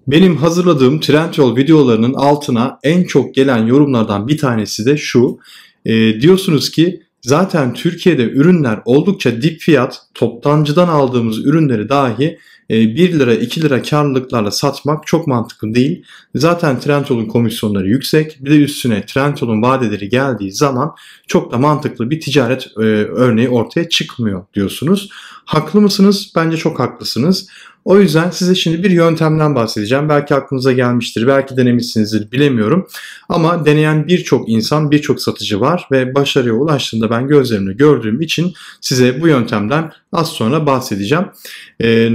Benim hazırladığım Trendyol videolarının altına en çok gelen yorumlardan bir tanesi de şu. Diyorsunuz ki zaten Türkiye'de ürünler oldukça dip fiyat, toptancıdan aldığımız ürünleri dahi 1 lira 2 lira karlılıklarla satmak çok mantıklı değil. Zaten Trendyol'un komisyonları yüksek. Bir de üstüne Trendyol'un vadeleri geldiği zaman çok da mantıklı bir ticaret örneği ortaya çıkmıyor diyorsunuz. Haklı mısınız? Bence çok haklısınız. O yüzden size şimdi bir yöntemden bahsedeceğim. Belki aklınıza gelmiştir, belki denemişsinizdir bilemiyorum. Ama deneyen birçok insan, birçok satıcı var ve başarıya ulaştığında ben gözlerimle gördüğüm için size bu yöntemden az sonra bahsedeceğim.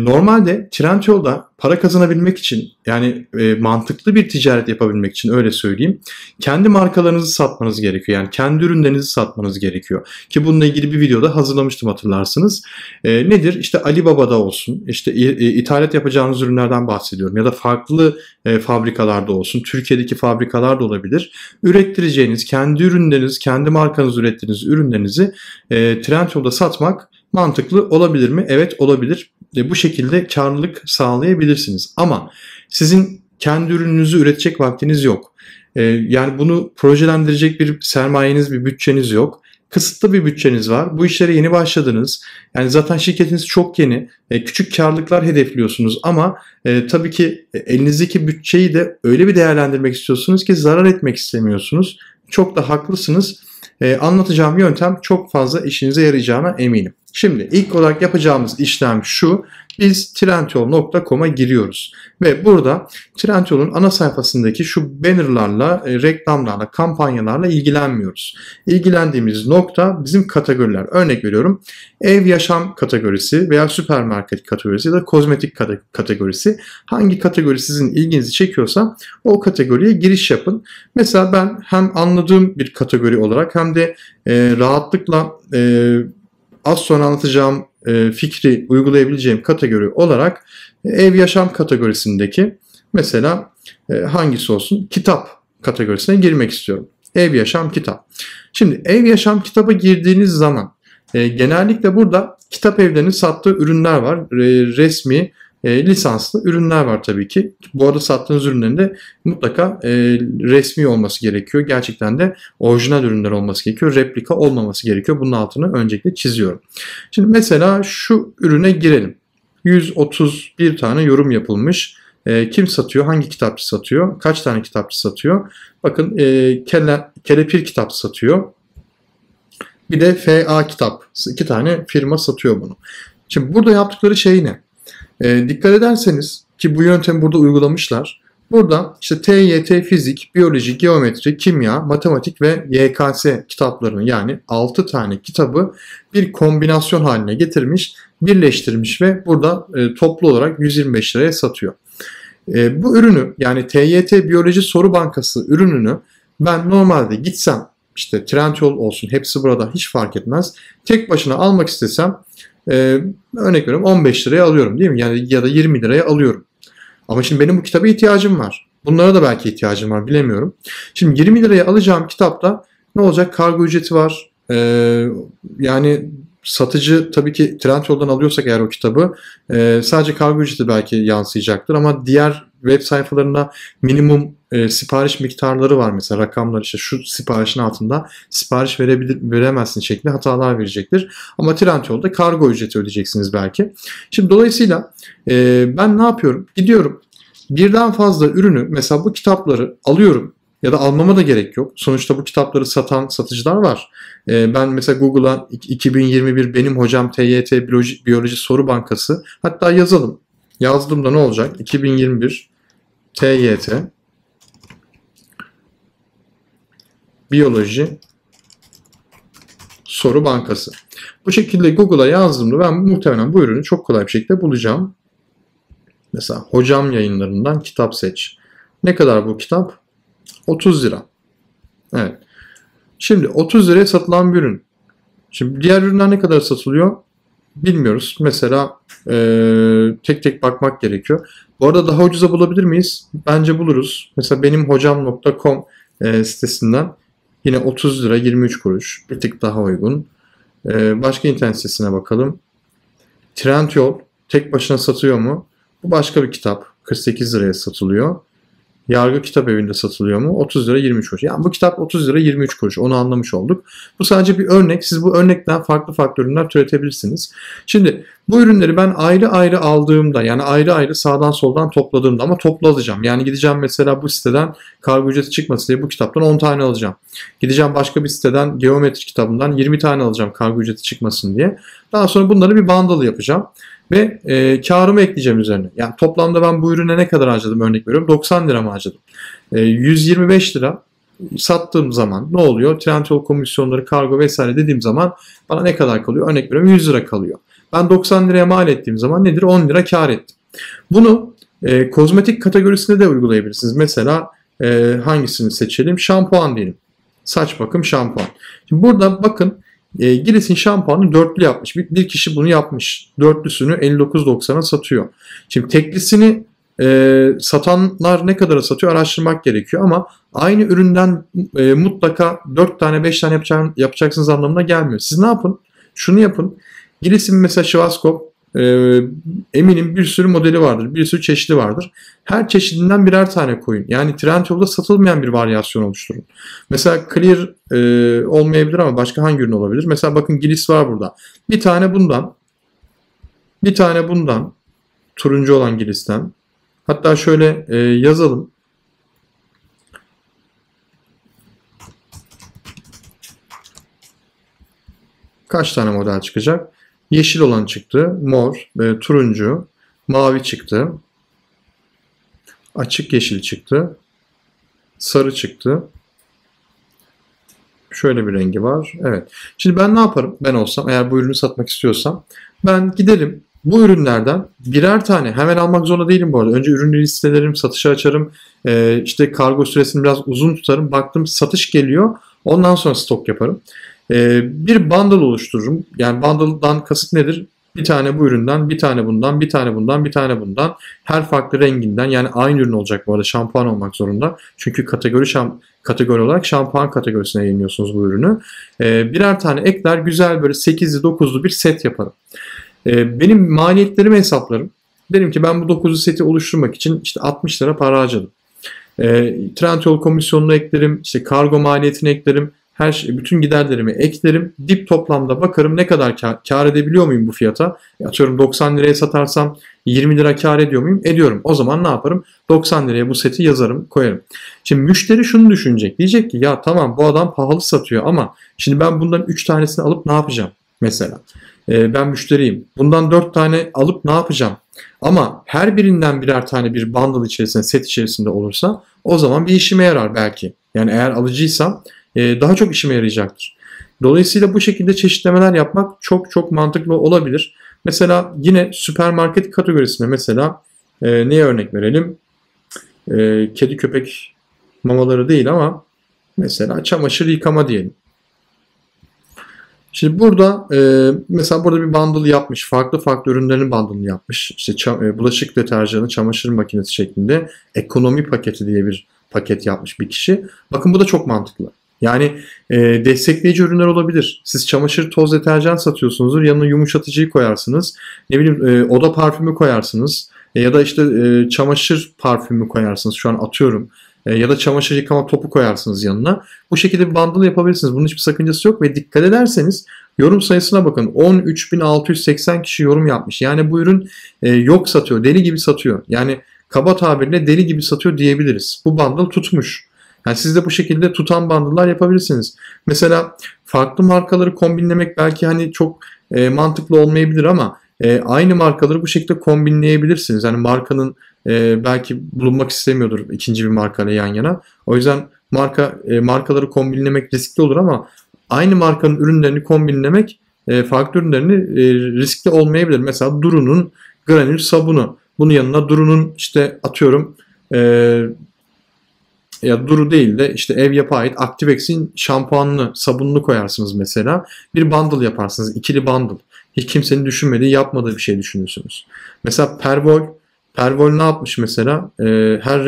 Normalde Trendyol'da para kazanabilmek için yani mantıklı bir ticaret yapabilmek için öyle söyleyeyim. Kendi markalarınızı satmanız gerekiyor. Yani kendi ürünlerinizi satmanız gerekiyor. Ki bununla ilgili bir videoda hazırlamıştım hatırlarsınız. Nedir? İşte Alibaba'da olsun, işte ithalat yapacağınız ürünlerden bahsediyorum ya da farklı fabrikalarda olsun, Türkiye'deki fabrikalar da olabilir. Ürettireceğiniz, kendi ürünleriniz, kendi markanız ürettiğiniz ürünlerinizi Trendyol'da satmak mantıklı olabilir mi? Evet, olabilir. Bu şekilde karlılık sağlayabilirsiniz. Ama sizin kendi ürününüzü üretecek vaktiniz yok. Yani bunu projelendirecek bir sermayeniz, bir bütçeniz yok. Kısıtlı bir bütçeniz var. Bu işlere yeni başladınız. Yani zaten şirketiniz çok yeni. Küçük karlılıklar hedefliyorsunuz ama tabii ki elinizdeki bütçeyi de öyle bir değerlendirmek istiyorsunuz ki zarar etmek istemiyorsunuz. Çok da haklısınız. Anlatacağım yöntem çok fazla işinize yarayacağına eminim. Şimdi ilk olarak yapacağımız işlem şu. Biz Trendyol.com'a giriyoruz. Ve burada Trendyol'un ana sayfasındaki şu bannerlarla, reklamlarla, kampanyalarla ilgilenmiyoruz. İlgilendiğimiz nokta bizim kategoriler. Örnek veriyorum, ev yaşam kategorisi veya süpermarket kategorisi ya da kozmetik kategorisi. Hangi kategori sizin ilginizi çekiyorsa o kategoriye giriş yapın. Mesela ben hem anladığım bir kategori olarak hem de rahatlıkla az sonra anlatacağım fikri uygulayabileceğim kategori olarak ev yaşam kategorisindeki mesela hangisi olsun? Kitap kategorisine girmek istiyorum. Ev yaşam kitap. Şimdi ev yaşam kitaba girdiğiniz zaman genellikle burada kitap evlerinin sattığı ürünler var. Resmi lisanslı ürünler var tabii ki. Bu arada sattığınız ürünlerin de mutlaka resmi olması gerekiyor. Gerçekten de orijinal ürünler olması gerekiyor. Replika olmaması gerekiyor. Bunun altını öncelikle çiziyorum. Şimdi mesela şu ürüne girelim. 131 tane yorum yapılmış. Kim satıyor? Hangi kitapçı satıyor? Kaç tane kitapçı satıyor? Bakın Kelepir kitap satıyor. Bir de FA kitap. 2 tane firma satıyor bunu. Şimdi burada yaptıkları şey ne? Dikkat ederseniz ki bu yöntemi burada uygulamışlar. Burada işte TYT fizik, biyoloji, geometri, kimya, matematik ve YKS kitaplarını yani 6 tane kitabı bir kombinasyon haline getirmiş, birleştirmiş ve burada toplu olarak 125 liraya satıyor. Bu ürünü yani TYT biyoloji soru bankası ürününü ben normalde gitsem işte Trendyol olsun hepsi burada hiç fark etmez. Tek başına almak istesem örnek veriyorum 15 liraya alıyorum değil mi? Yani ya da 20 liraya alıyorum. Ama şimdi benim bu kitaba ihtiyacım var. Bunlara da belki ihtiyacım var bilemiyorum. Şimdi 20 liraya alacağım kitapta ne olacak? Kargo ücreti var. Yani satıcı tabii ki Trendyol'dan alıyorsak eğer o kitabı sadece kargo ücreti belki yansıyacaktır ama diğer web sayfalarında minimum sipariş miktarları var mesela rakamlar işte şu siparişin altında sipariş veremezsin şeklinde hatalar verecektir. Ama Trendyol'da kargo ücreti ödeyeceksiniz belki. Şimdi dolayısıyla ben ne yapıyorum? Gidiyorum birden fazla ürünü mesela bu kitapları alıyorum. Ya da almama da gerek yok. Sonuçta bu kitapları satan satıcılar var. Ben mesela Google'a 2021 benim hocam TYT biyoloji soru bankası hatta yazalım. Yazdığımda ne olacak? 2021 TYT biyoloji soru bankası. Bu şekilde Google'a yazdığımda ben muhtemelen bu ürünü çok kolay bir şekilde bulacağım. Mesela hocam yayınlarından kitap seç. Ne kadar bu kitap? 30 lira. Evet. Şimdi 30 liraya satılan bir ürün. Şimdi diğer ürünler ne kadar satılıyor? Bilmiyoruz. Mesela tek tek bakmak gerekiyor. Bu arada daha ucuza bulabilir miyiz? Bence buluruz. Mesela benim hocam.com sitesinden yine 30 lira 23 kuruş. Bir tık daha uygun. Başka internet sitesine bakalım. Trendyol tek başına satıyor mu? Bu başka bir kitap. 48 liraya satılıyor. Yargı Kitap Evi'nde satılıyor mu? 30 lira 23 kuruş. Yani bu kitap 30 lira 23 kuruş. Onu anlamış olduk. Bu sadece bir örnek. Siz bu örnekten farklı ürünler türetebilirsiniz. Şimdi bu ürünleri ben ayrı ayrı aldığımda, yani ayrı ayrı sağdan soldan topladığımda, ama toplu alacağım. Yani gideceğim mesela bu siteden kargo ücreti çıkmasın diye bu kitaptan 10 tane alacağım. Gideceğim başka bir siteden geometri kitabından 20 tane alacağım kargo ücreti çıkmasın diye. Daha sonra bunları bir bundle yapacağım. Ve karımı ekleyeceğim üzerine. Yani toplamda ben bu ürüne ne kadar harcadım, örnek veriyorum. 90 lira mı harcadım? 125 lira sattığım zaman ne oluyor? Trendyol komisyonları, kargo vesaire dediğim zaman bana ne kadar kalıyor? Örnek veriyorum 100 lira kalıyor. Ben 90 liraya mal ettiğim zaman nedir? 10 lira kar ettim. Bunu kozmetik kategorisinde de uygulayabilirsiniz. Mesela hangisini seçelim? Şampuan diyelim. Saç bakım şampuan. Şimdi burada bakın, Gilis'in şampuanı dörtlü yapmış. Bir kişi bunu yapmış. Dörtlüsünü 59.90'a satıyor. Şimdi teklisini satanlar ne kadara satıyor araştırmak gerekiyor, ama aynı üründen mutlaka 4 tane 5 tane yapacaksınız anlamına gelmiyor. Siz ne yapın? Şunu yapın. Gilis'in mesela Schwarzkopf, eminim bir sürü modeli vardır. Bir sürü çeşidi vardır. Her çeşidinden birer tane koyun. Yani Trendyol'da satılmayan bir varyasyon oluşturun. Mesela Clear olmayabilir ama başka hangi ürün olabilir? Mesela bakın Gilis var burada. Bir tane bundan. Bir tane bundan. Turuncu olan Gilis'ten. Hatta şöyle yazalım. Kaç tane model çıkacak? Yeşil olan çıktı. Mor, turuncu, mavi çıktı. Açık yeşil çıktı. Sarı çıktı. Şöyle bir rengi var. Evet. Şimdi ben ne yaparım? Ben olsam, eğer bu ürünü satmak istiyorsam, ben giderim bu ürünlerden birer tane, hemen almak zorunda değilim bu arada. Önce ürünü listelerim, satışa açarım. İşte kargo süresini biraz uzun tutarım. Baktım satış geliyor. Ondan sonra stok yaparım. Bir bundle oluştururum. Yani bundle'dan kasıt nedir? Bir tane bu üründen, bir tane bundan, bir tane bundan, bir tane bundan. Her farklı renginden, yani aynı ürün olacak bu arada, şampuan olmak zorunda. Çünkü kategori olarak şampuan kategorisine yayınlıyorsunuz bu ürünü. Birer tane ekler, güzel böyle 8'li 9'lu bir set yaparım. Benim maliyetlerimi hesaplarım. Derim ki ben bu 9'lu seti oluşturmak için işte 60 lira para harcadım. Trendyol komisyonunu eklerim, işte kargo maliyetini eklerim. Bütün giderlerimi eklerim. Dip toplamda bakarım ne kadar kar edebiliyor muyum bu fiyata? Atıyorum 90 liraya satarsam 20 lira kar ediyor muyum? Ediyorum. O zaman ne yaparım? 90 liraya bu seti yazarım, koyarım. Şimdi müşteri şunu düşünecek. Diyecek ki ya tamam, bu adam pahalı satıyor ama şimdi ben bundan 3 tanesini alıp ne yapacağım? Mesela ben müşteriyim. Bundan 4 tane alıp ne yapacağım? Ama her birinden birer tane bir bundle içerisinde, set içerisinde olursa o zaman bir işime yarar belki. Yani eğer alıcıysam daha çok işime yarayacaktır. Dolayısıyla bu şekilde çeşitlemeler yapmak çok mantıklı olabilir. Mesela yine süpermarket kategorisinde mesela neye örnek verelim? Kedi köpek mamaları değil ama mesela çamaşır yıkama diyelim. Şimdi burada mesela burada bir bundle yapmış. Farklı ürünlerin bundle'ını yapmış. İşte bulaşık deterjanı, çamaşır makinesi şeklinde ekonomi paketi diye bir paket yapmış bir kişi. Bakın bu da çok mantıklı. Yani destekleyici ürünler olabilir. Siz çamaşır toz deterjan satıyorsunuzdur. Yanına yumuşatıcıyı koyarsınız. Ne bileyim oda parfümü koyarsınız. Ya da işte çamaşır parfümü koyarsınız. Şu an atıyorum. Ya da çamaşır yıkama topu koyarsınız yanına. Bu şekilde bir bundle yapabilirsiniz. Bunun hiçbir sakıncası yok ve dikkat ederseniz yorum sayısına bakın. 13.680 kişi yorum yapmış. Yani bu ürün yok satıyor. Deli gibi satıyor. Yani kaba tabirle deli gibi satıyor diyebiliriz. Bu bundle tutmuş. Yani siz de bu şekilde tutan bundle'lar yapabilirsiniz. Mesela farklı markaları kombinlemek belki hani çok mantıklı olmayabilir ama aynı markaları bu şekilde kombinleyebilirsiniz. Yani markanın belki bulunmak istemiyordur ikinci bir markayla yan yana. O yüzden markaları kombinlemek riskli olur ama aynı markanın ürünlerini kombinlemek farklı ürünlerini riskli olmayabilir. Mesela Duru'nun granül sabunu. Bunun yanına Duru'nun işte atıyorum ya Duru değil de işte ev yapı ait Activex'in şampuanlı, sabunlu koyarsınız mesela. Bir bundle yaparsınız. İkili bundle. Hiç kimsenin düşünmediği, yapmadığı bir şey düşünürsünüz. Mesela Pervol ne yapmış mesela? Her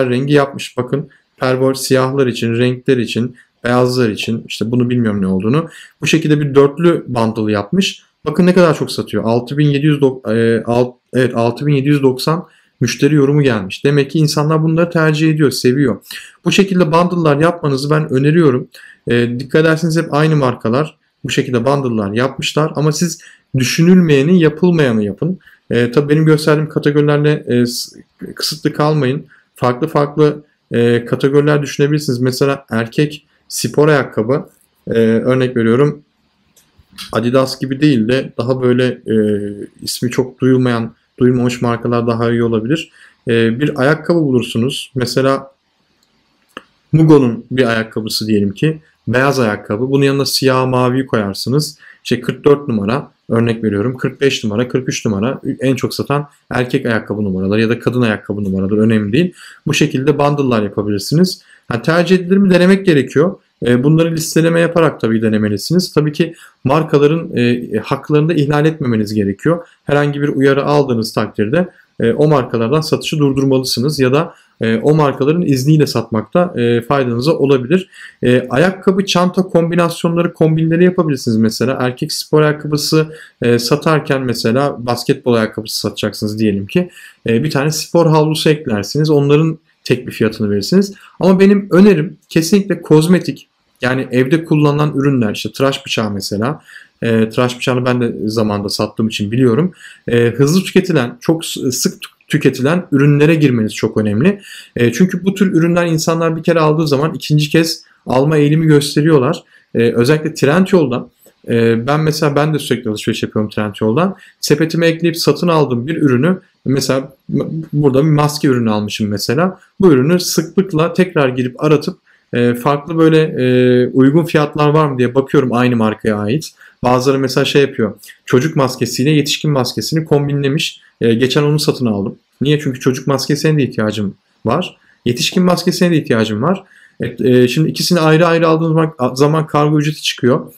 rengi yapmış. Bakın Pervol siyahlar için, renkler için, beyazlar için, işte bunu bilmiyorum ne olduğunu. Bu şekilde bir dörtlü bundle yapmış. Bakın ne kadar çok satıyor. 6790 müşteri yorumu gelmiş. Demek ki insanlar bunları tercih ediyor, seviyor. Bu şekilde bundle'lar yapmanızı ben öneriyorum. Dikkat ederseniz hep aynı markalar bu şekilde bundle'lar yapmışlar ama siz düşünülmeyeni, yapılmayanı yapın. Tabii benim gösterdiğim kategorilerle kısıtlı kalmayın. Farklı farklı kategoriler düşünebilirsiniz. Mesela erkek spor ayakkabı, örnek veriyorum, Adidas gibi değil de daha böyle ismi çok duyulmamış markalar daha iyi olabilir. Bir ayakkabı bulursunuz. Mesela Mugo'nun bir ayakkabısı diyelim ki. Beyaz ayakkabı. Bunun yanına siyah maviyi koyarsınız. İşte 44 numara örnek veriyorum. 45 numara, 43 numara en çok satan erkek ayakkabı numaraları ya da kadın ayakkabı numaraları önemli değil. Bu şekilde bundle'lar yapabilirsiniz. Yani tercih edilir mi denemek gerekiyor. Bunları listeleme yaparak tabii denemelisiniz. Tabii ki markaların haklarını da ihlal etmemeniz gerekiyor. Herhangi bir uyarı aldığınız takdirde o markalardan satışı durdurmalısınız ya da o markaların izniyle satmakta faydanıza olabilir. Ayakkabı, çanta kombinasyonları, kombinleri yapabilirsiniz mesela. Erkek spor ayakkabısı satarken mesela basketbol ayakkabısı satacaksınız diyelim ki. Bir tane spor havlusu eklersiniz. Onların tek bir fiyatını verirsiniz. Ama benim önerim kesinlikle kozmetik. Yani evde kullanılan ürünler, işte tıraş bıçağı mesela. Tıraş bıçağını ben de zamanında sattığım için biliyorum. Hızlı tüketilen, çok sık tüketilen ürünlere girmeniz çok önemli. Çünkü bu tür ürünler insanlar bir kere aldığı zaman ikinci kez alma eğilimi gösteriyorlar. Özellikle Trendyol'dan. Ben de sürekli alışveriş yapıyorum Trendyol'dan. Sepetime ekleyip satın aldığım bir ürünü, mesela burada bir maske ürünü almışım mesela. Bu ürünü sıklıkla tekrar girip aratıp farklı böyle uygun fiyatlar var mı diye bakıyorum aynı markaya ait. Bazıları mesela şey yapıyor. Çocuk maskesiyle yetişkin maskesini kombinlemiş. Geçen onu satın aldım. Niye? Çünkü çocuk maskesine de ihtiyacım var. Yetişkin maskesine de ihtiyacım var. Şimdi ikisini ayrı ayrı aldığınız zaman kargo ücreti çıkıyor.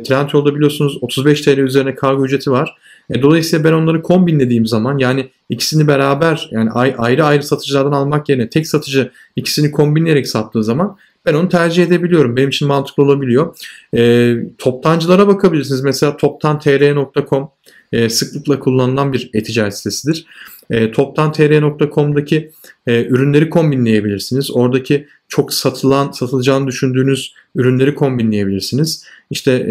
Trendyol'da biliyorsunuz 35 TL üzerine kargo ücreti var. Dolayısıyla ben onları kombinlediğim zaman, yani ikisini beraber, yani ayrı ayrı satıcılardan almak yerine tek satıcı ikisini kombinleyerek sattığı zaman ben onu tercih edebiliyorum. Benim için mantıklı olabiliyor. Toptancılara bakabilirsiniz. Mesela toptantr.com sıklıkla kullanılan bir e-ticaret sitesidir. Toptantr.com'daki ürünleri kombinleyebilirsiniz. Oradaki çok satılacağını düşündüğünüz ürünleri kombinleyebilirsiniz. İşte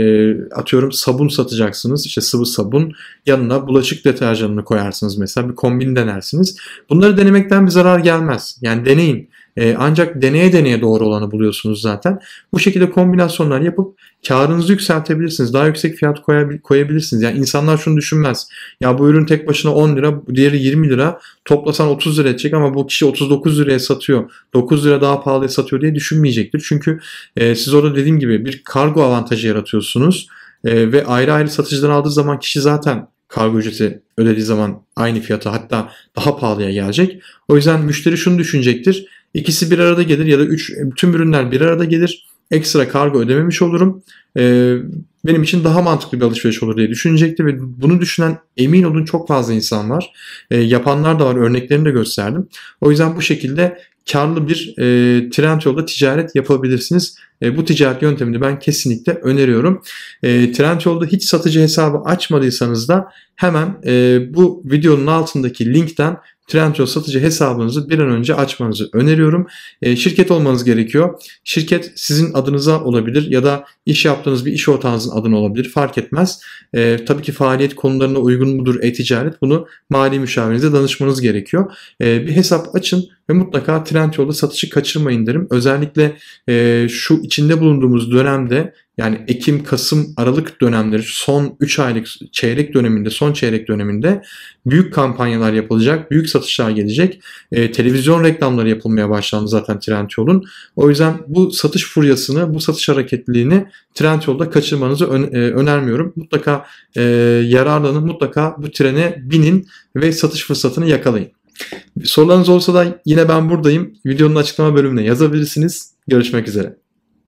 atıyorum sabun satacaksınız. İşte sıvı sabun. Yanına bulaşık deterjanını koyarsınız mesela. Bir kombin denersiniz. Bunları denemekten bir zarar gelmez. Yani deneyin. Ancak deneye deneye doğru olanı buluyorsunuz zaten. Bu şekilde kombinasyonlar yapıp karınızı yükseltebilirsiniz. Daha yüksek fiyat koyabilirsiniz. Yani insanlar şunu düşünmez. Ya bu ürün tek başına 10 lira, bu diğeri 20 lira. Toplasan 30 lira edecek ama bu kişi 39 liraya satıyor. 9 lira daha pahalıya satıyor diye düşünmeyecektir. Çünkü siz orada dediğim gibi bir kargo avantajı yaratıyorsunuz. Ve ayrı ayrı satıcıdan aldığı zaman kişi zaten kargo ücreti ödediği zaman aynı fiyata, hatta daha pahalıya gelecek. O yüzden müşteri şunu düşünecektir. İkisi bir arada gelir ya da tüm ürünler bir arada gelir. Ekstra kargo ödememiş olurum. Benim için daha mantıklı bir alışveriş olur diye düşünecektir ve bunu düşünen, emin olun, çok fazla insan var. Yapanlar da var. Örneklerini de gösterdim. O yüzden bu şekilde karlı bir Trendyol'da ticaret yapabilirsiniz. Bu ticaret yöntemini ben kesinlikle öneriyorum. Trendyol'da hiç satıcı hesabı açmadıysanız da hemen bu videonun altındaki linkten Trendyol satıcı hesabınızı bir an önce açmanızı öneriyorum. Şirket olmanız gerekiyor. Şirket sizin adınıza olabilir ya da iş yaptığınız bir iş ortağınızın adına olabilir. Fark etmez. Tabii ki faaliyet konularına uygun mudur e-ticaret? Bunu mali müşavirinize danışmanız gerekiyor. Bir hesap açın ve mutlaka Trendyol'da satışı kaçırmayın derim. Özellikle şu içinde bulunduğumuz dönemde, yani Ekim, Kasım, Aralık dönemleri, son 3 aylık çeyrek döneminde, son çeyrek döneminde büyük kampanyalar yapılacak, büyük satışlar gelecek. Televizyon reklamları yapılmaya başlandı zaten Trendyol'un. O yüzden bu satış furyasını, bu satış hareketliliğini Trendyol'da kaçırmanızı önermiyorum. Mutlaka yararlanın, mutlaka bu trene binin ve satış fırsatını yakalayın. Sorularınız olsa da yine ben buradayım. Videonun açıklama bölümüne yazabilirsiniz. Görüşmek üzere.